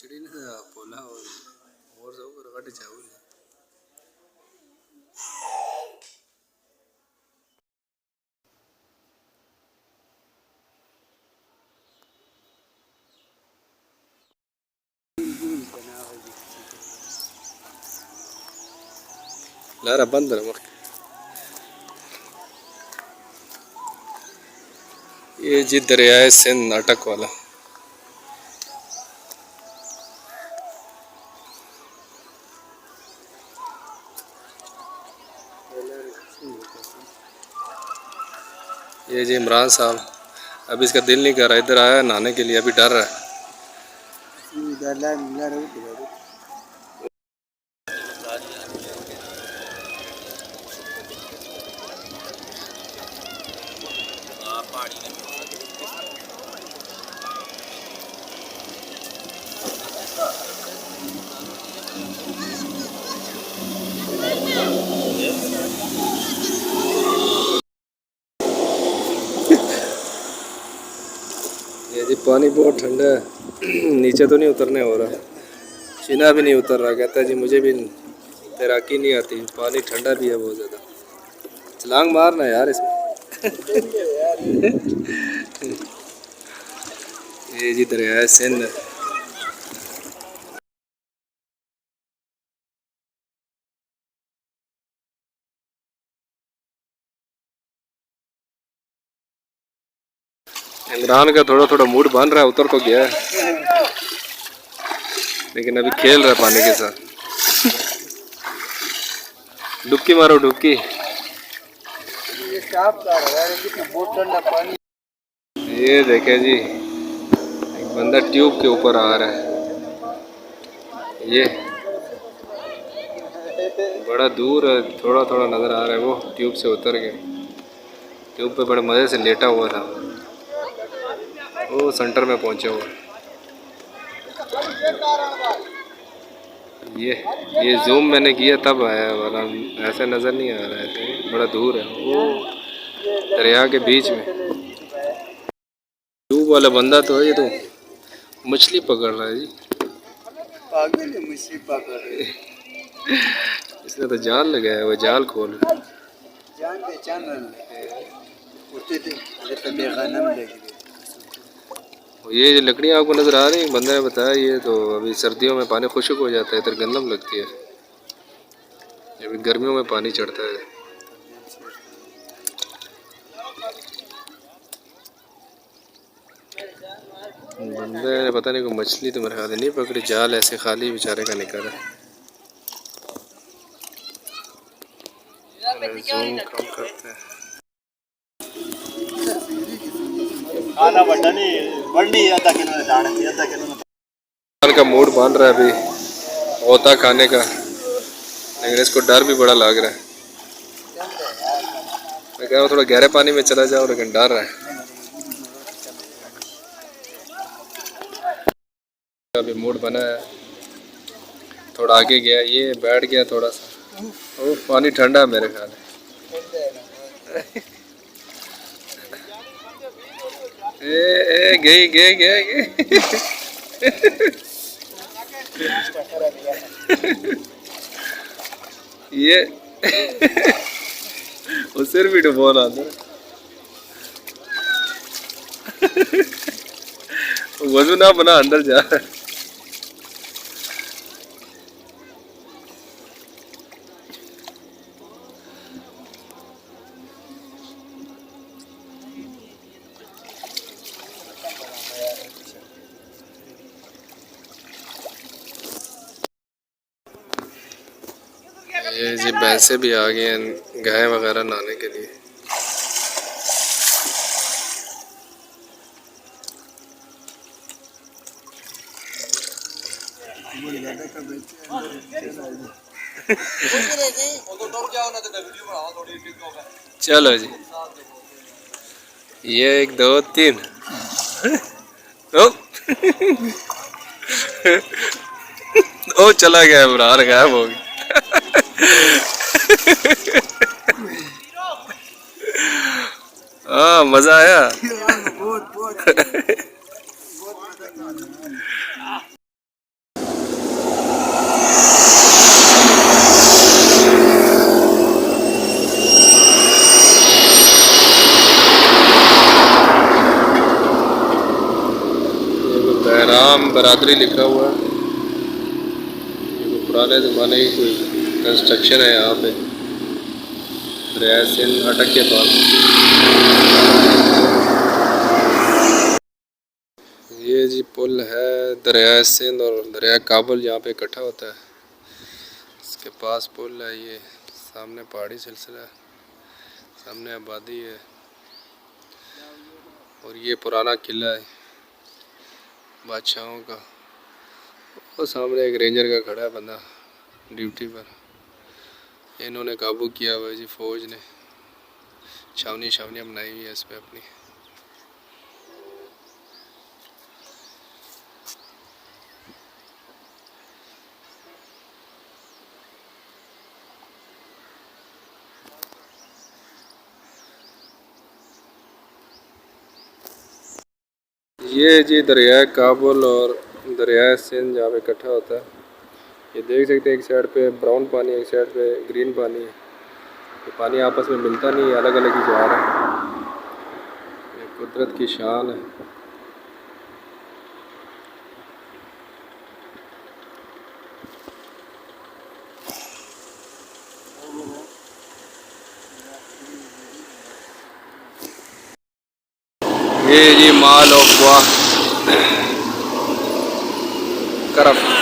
खिचड़ी ना पोला और सब रगड़ चावल लारा बंद है ये जी दरियाए सिंध नाटक वाला ये जी इमरान साहब अभी इसका दिल नहीं कर रहा इधर आया नहाने के लिए अभी डर रहा है ये जी पानी बहुत ठंडा है नीचे तो नहीं उतरने हो रहा शीना भी नहीं उतर रहा कहता है जी मुझे भी तैराकी नहीं आती पानी ठंडा भी है बहुत ज़्यादा छलांग मारना है यार इसमें ये जी दरिया सिंध इमरान का थोड़ा थोड़ा मूड बन रहा है उतर तो गया है लेकिन अभी खेल रहा है पानी के साथ डुबकी मारो डुबकी ये देखे जी एक बंदा ट्यूब के ऊपर आ रहा है ये बड़ा दूर है थोड़ा थोड़ा नज़र आ रहा है वो ट्यूब से उतर के ट्यूब पे बड़े मज़े से लेटा हुआ था वो सेंटर में पहुंचे हुआ ये जूम मैंने किया तब आया वाला ऐसे नज़र नहीं आ रहा है बड़ा दूर है वो दरिया के बीच में ट्यूब वाला बंदा तो है ये तो मछली पकड़ रहा है जी पागल है मछली पकड़ रहे इसने तो जाल लगाया वो जाल खोल जान पहचान उठते थे तो बेगनम लग गए ये जो लकड़ियाँ आपको नज़र आ रही बंदे ने बताया ये तो अभी सर्दियों में पानी खुश्क हो जाता है इधर गंदम लगती है अभी गर्मियों में पानी चढ़ता है बंदे ने पता नहीं कोई मछली तो मेरे ख्याल नहीं पकड़ी जाल ऐसे खाली बेचारे का निकाला जूम कम करते हैं का मूड बन रहा है अभी होता खाने का लेकिन इसको डर भी बड़ा लग रहा है मैं कह रहा हूँ थोड़ा गहरे पानी में चला जाओ लेकिन डर रहा है अभी मूड बना है थोड़ा आगे गया ये बैठ गया थोड़ा सा वो पानी ठंडा है मेरे ख्याल ए गई गई गई ये वो सिर भी डुबो रहा था वजू ना बना अंदर जा ये जी भैंसे भी आ गए हैं गाय वगैरह नहाने के लिए चलो जी ये 1 2 3 ओ चला गया इमरान गायब हो गया हाँ मजा आया बहुत बहुत बहराम बरादरी लिखा हुआ है। ये कोई पुराने ज़माने की कोई कंस्ट्रक्शन है यहाँ पे, दरिया सिंध अटक के पास। ये जी पुल है दरिया सिंध और दरिया काबुल जहाँ पे इकट्ठा होता है, इसके पास पुल है। ये सामने पहाड़ी सिलसिला है, सामने आबादी है और ये पुराना किला है बादशाहों का। और सामने एक रेंजर का खड़ा है बंदा ड्यूटी पर, इन्होंने काबू किया हुआ है जी फौज ने। छावनी बनाई हुई है इस पर अपनी। ये जी दरिया काबुल और दरिया सिंध जहाँ पे इकट्ठा होता है। ये देख सकते हैं एक साइड पे ब्राउन पानी है, एक साइड पे ग्रीन पानी है। ये पानी आपस में मिलता नहीं है, अलग अलग ही जा रहा है। ये कुदरत की शान है। ये जी माल ऑफ वाह करफ।